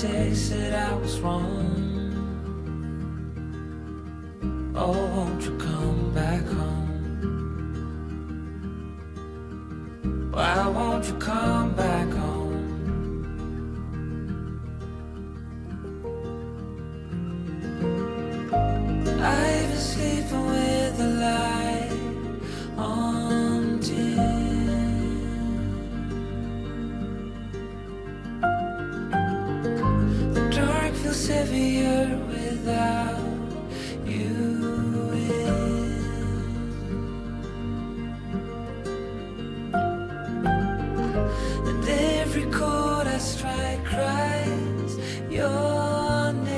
mistakes that I was wrong. Oh, won't you come back home? Why won't you come back home? I've been sleeping with the light on dim. The dark feels heavier without you in. And every chord I strike cries your name.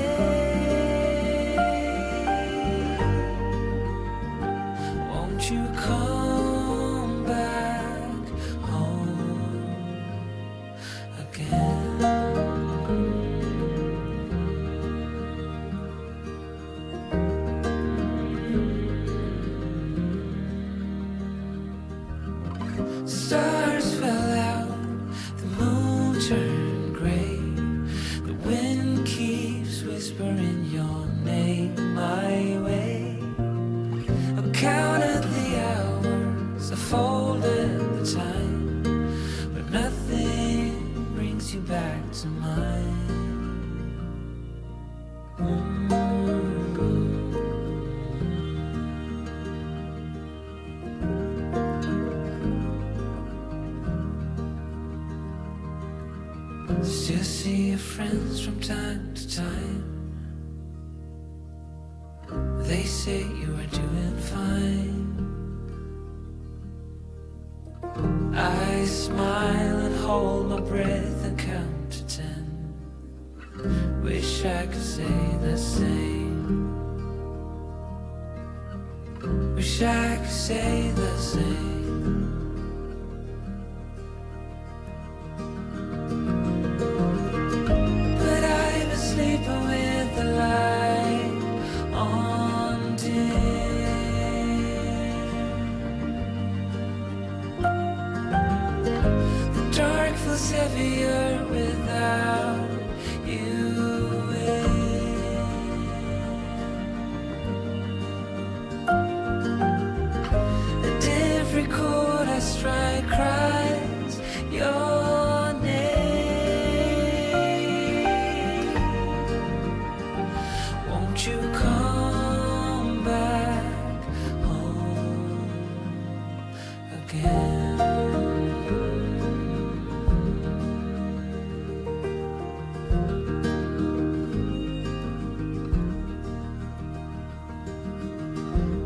Won't you come back home again? Stars fell out, the moon turned gray. The wind keeps whispering your name my way. I've counted the hours, I folded the time, but nothing brings you back to mine. Still see your friends from time to time. They say you are doing fine. I smile and hold my breath and count to 10. Wish I could say the same. Wish I could say the same. Sleeping with the light on dim. The dark feels heavier without you in. And every chord I strike cries your name. Won't you come back home again?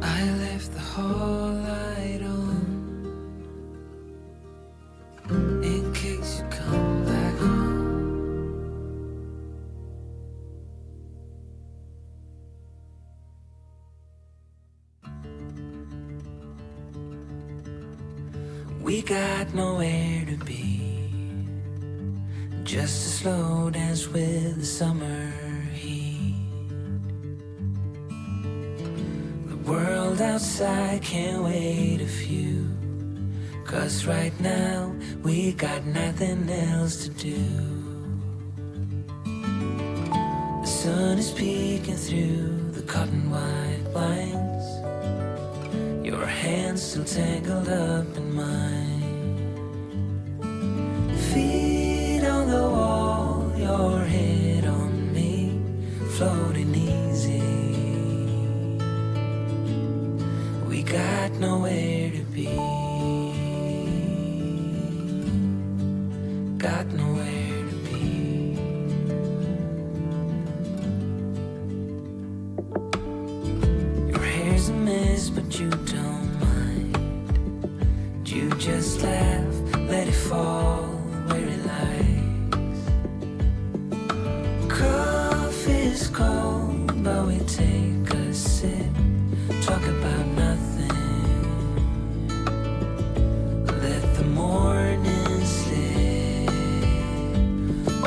I left the hall light on in case you come back home. We got nowhere to be, just a slow dance with the summer heat. The world outside can't wait a few, 'cause right now we got nothing else to do. The sun is peeking through the cotton white blinds, your hands still tangled up in mine. Feet on the wall, your head on me, floating easy. We got nowhere to be, got nowhere to be. Your hair's a mess, but you don't mind. You just laugh, let it fall where it lies. Coffee's cold, but we take a sip, talk about nothing. Let the morning slip.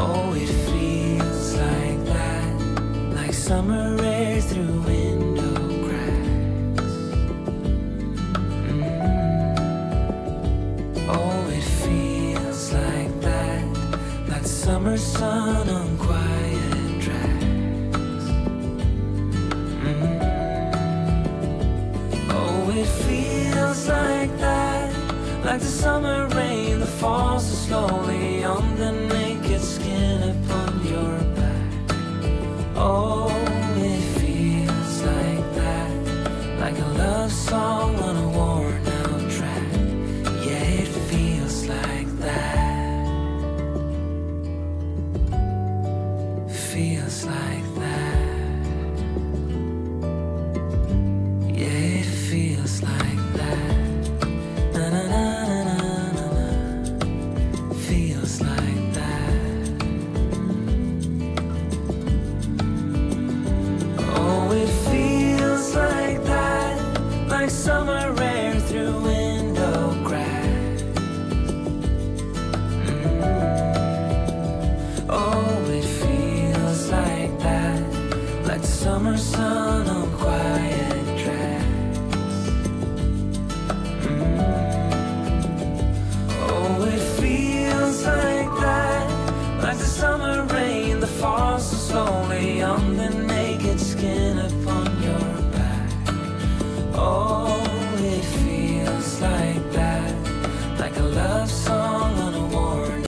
Oh, it feels like that, like summer air through window cracks. Oh, it feels like it feels like that, like the summer rain that falls so slowly on the naked skin upon your back. Oh, it feels like that, like a love song on a worn out track. Yeah, it feels like that. Feels like that. Yeah, it feels like that. Na na na na na na. Feels like that. Oh, it feels like that, like summer air through window cracks. Oh, it feels like that, like the summer sun on quiet tracks. Oh, it feels like that, like the summer